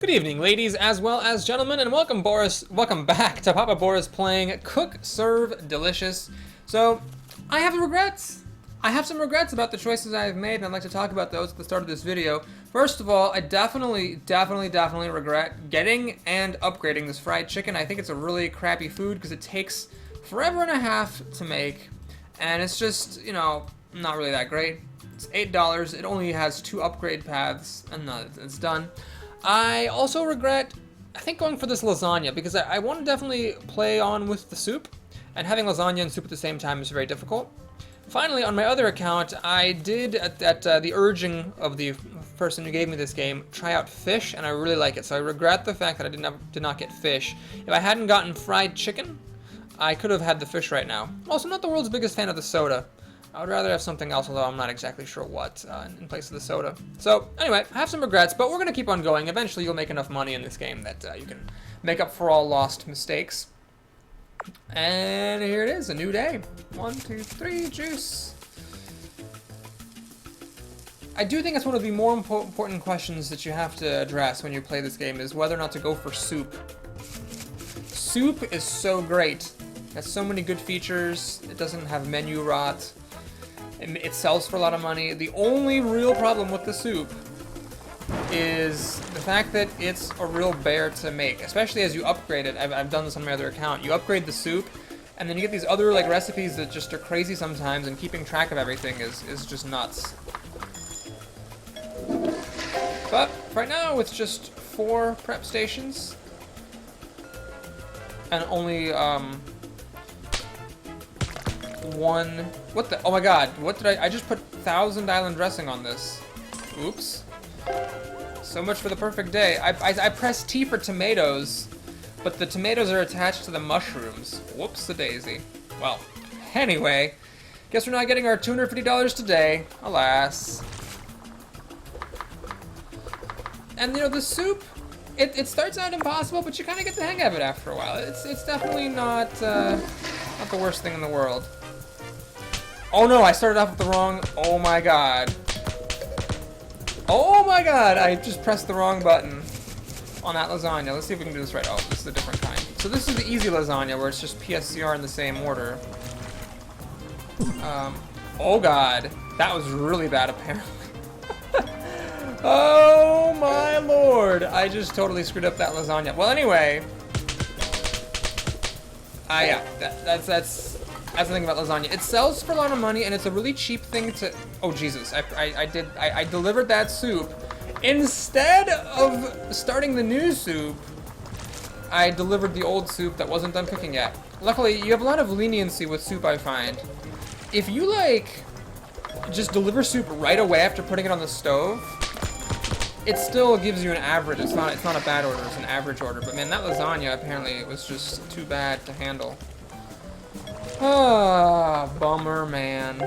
Good evening, ladies as well as gentlemen, and welcome back to Papa Boris playing Cook, Serve, Delicious. So, I have regrets. I have some regrets about the choices I've made, and I'd like to talk about those at the start of this video. First of all, I definitely regret getting and upgrading this fried chicken. I think it's a really crappy food because it takes forever and a half to make, and it's just, you know, not really that great. It's $8, it only has 2 upgrade paths, and it's done. I also regret, I think, going for this lasagna, because I want to definitely play on with the soup, and having lasagna and soup at the same time is very difficult. Finally, on my other account, I did, at the urging of the person who gave me this game, try out fish, and I really like it, so I regret the fact that I did not get fish. If I hadn't gotten fried chicken, I could have had the fish right now. Also, not the world's biggest fan of the soda. I would rather have something else, although I'm not exactly sure what, in place of the soda. So, anyway, I have some regrets, but we're going to keep on going. Eventually, you'll make enough money in this game that you can make up for all lost mistakes. And here it is, a new day. 1, 2, 3, juice. I do think it's one of the more important questions that you have to address when you play this game, is whether or not to go for soup. Soup is so great. It has so many good features. It doesn't have menu rot. It sells for a lot of money. The only real problem with the soup is the fact that it's a real bear to make, especially as you upgrade it. I've done this on my other account. You upgrade the soup, and then you get these other like recipes that just are crazy sometimes, and keeping track of everything is just nuts. But right now, with just 4 prep stations, and only what the, oh my god, what did I just put Thousand Island dressing on this. Oops. So much for the perfect day. I pressed T for tomatoes, but the tomatoes are attached to the mushrooms. Whoops-a-daisy. Well, anyway, guess we're not getting our $250 today, alas. And you know, the soup, it starts out impossible, but you kind of get the hang of it after a while. It's definitely not the worst thing in the world. Oh no, I started off with the wrong, oh my god. Oh my god, I just pressed the wrong button on that lasagna. Let's see if we can do this right. Oh, this is a different kind. So this is the easy lasagna, where it's just PSCR in the same order. Oh god, that was really bad apparently. Oh my lord, I just totally screwed up that lasagna. Well anyway, yeah, that's the thing about lasagna. It sells for a lot of money, and it's a really cheap thing to... Oh, Jesus. I delivered that soup. Instead of starting the new soup, I delivered the old soup that wasn't done cooking yet. Luckily, you have a lot of leniency with soup, I find. If you, like, just deliver soup right away after putting it on the stove, it still gives you an average. It's not a bad order. It's an average order. But, man, that lasagna, apparently, was just too bad to handle. Ah, bummer, man.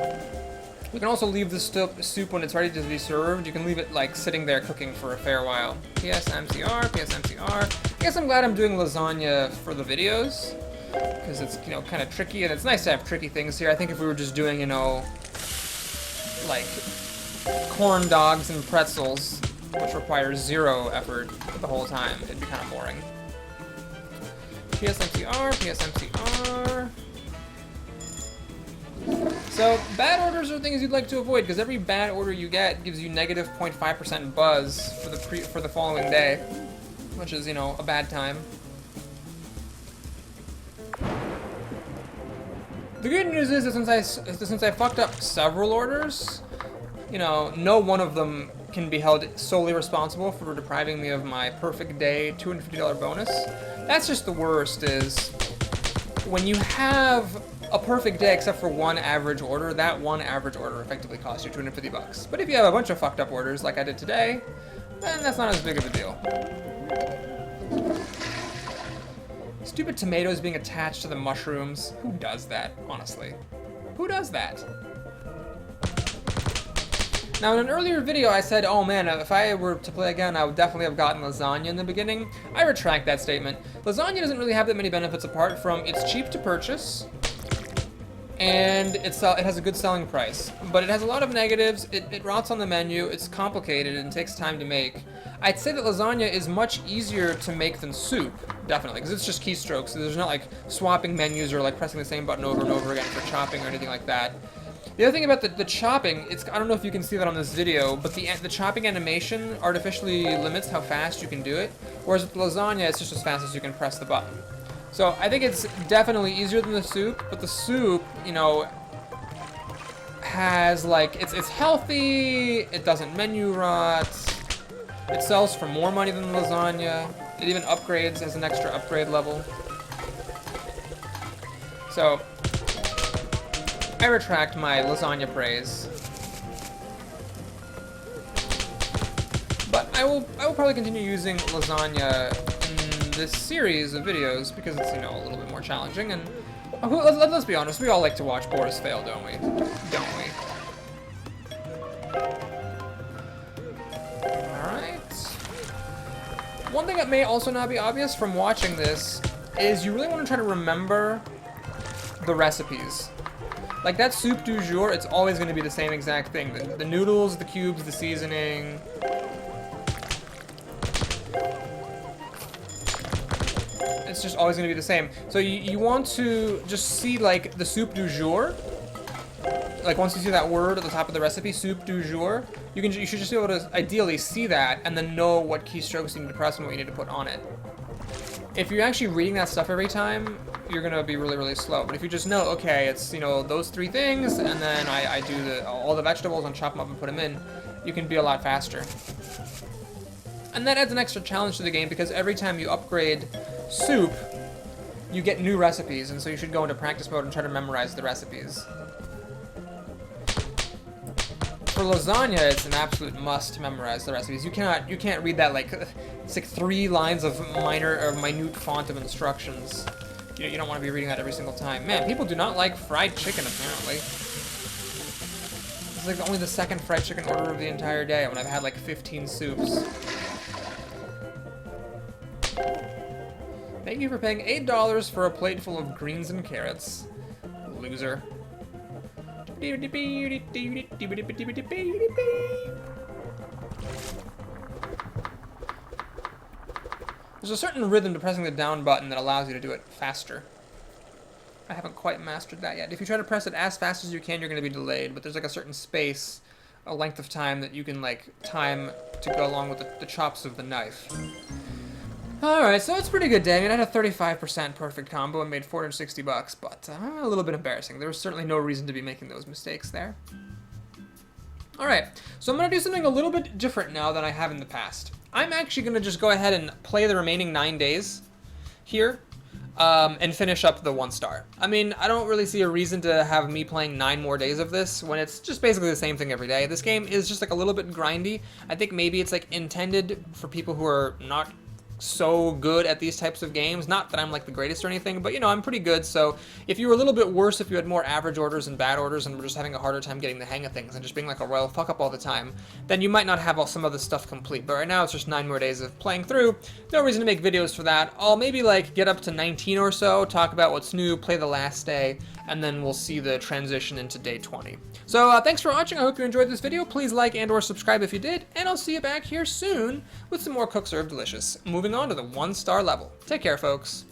You can also leave the soup when it's ready to be served. You can leave it, like, sitting there cooking for a fair while. PSMCR, PSMCR. I guess I'm glad I'm doing lasagna for the videos, because it's, you know, kind of tricky, and it's nice to have tricky things here. I think if we were just doing, you know, like, corn dogs and pretzels, which requires 0 effort the whole time, it'd be kind of boring. PSMCR, PSMCR. So, bad orders are things you'd like to avoid, because every bad order you get gives you negative 0.5% buzz for the following day, which is, you know, a bad time. The good news is that since I fucked up several orders, you know, no one of them can be held solely responsible for depriving me of my perfect day $250 bonus. That's just the worst, is when you have a perfect day except for one average order, that one average order effectively costs you 250 bucks. But if you have a bunch of fucked up orders like I did today, then that's not as big of a deal. Stupid tomatoes being attached to the mushrooms. Who does that, honestly? Who does that? Now, in an earlier video, I said, oh man, if I were to play again, I would definitely have gotten lasagna in the beginning. I retract that statement. Lasagna doesn't really have that many benefits apart from it's cheap to purchase, and it has a good selling price, but it has a lot of negatives. It rots on the menu, it's complicated, and takes time to make. I'd say that lasagna is much easier to make than soup, definitely, because it's just keystrokes. So there's not like swapping menus or like pressing the same button over and over again for chopping or anything like that. The other thing about the chopping, I don't know if you can see that on this video, but the chopping animation artificially limits how fast you can do it, whereas with lasagna, it's just as fast as you can press the button. So I think it's definitely easier than the soup, but the soup, you know, has like, it's healthy, it doesn't menu rot, it sells for more money than lasagna, it even upgrades as an extra upgrade level. So, I retract my lasagna praise. But I will probably continue using lasagna in this series of videos because it's, you know, a little bit more challenging, and let's be honest, we all like to watch Boris fail, don't we? Don't we? Alright. One thing that may also not be obvious from watching this is you really want to try to remember the recipes. Like that soup du jour, it's always going to be the same exact thing. The noodles, the cubes, the seasoning. It's just always going to be the same. So you want to just see like the soup du jour. Like once you see that word at the top of the recipe, soup du jour, you should just be able to ideally see that and then know what keystrokes you need to press and what you need to put on it. If you're actually reading that stuff every time, you're gonna be really, really slow. But if you just know, okay, it's, you know, those three things, and then I do all the vegetables and chop them up and put them in, you can be a lot faster. And that adds an extra challenge to the game because every time you upgrade soup, you get new recipes, and so you should go into practice mode and try to memorize the recipes. For lasagna, it's an absolute must to memorize the recipes. You can't read that like it's like 3 lines of minute font of instructions. You don't want to be reading that every single time. Man, people do not like fried chicken apparently. It's like only the second fried chicken order of the entire day when I've had like 15 soups. Thank you for paying $8 for a plate full of greens and carrots. Loser. There's a certain rhythm to pressing the down button that allows you to do it faster. I haven't quite mastered that yet. If you try to press it as fast as you can, you're going to be delayed, but there's like a certain space, a length of time that you can like time to go along with the chops of the knife. Alright, so it's a pretty good day. I mean, I had a 35% perfect combo and made 460 bucks, but a little bit embarrassing. There was certainly no reason to be making those mistakes there. Alright, so I'm going to do something a little bit different now than I have in the past. I'm actually going to just go ahead and play the remaining 9 days here and finish up the 1 star. I mean, I don't really see a reason to have me playing 9 more days of this when it's just basically the same thing every day. This game is just like a little bit grindy. I think maybe it's like intended for people who are not so good at these types of games. Not that I'm like the greatest or anything, but you know, I'm pretty good. So if you were a little bit worse, if you had more average orders and bad orders and were just having a harder time getting the hang of things and just being like a royal fuck up all the time, then you might not have some of this stuff complete. But right now it's just 9 more days of playing through. No reason to make videos for that. I'll maybe like get up to 19 or so, talk about what's new, play the last day, and then we'll see the transition into day 20. So thanks for watching. I hope you enjoyed this video. Please like and or subscribe if you did, and I'll see you back here soon with some more Cook Serve Delicious. Moving on to the 1 star level. Take care, folks.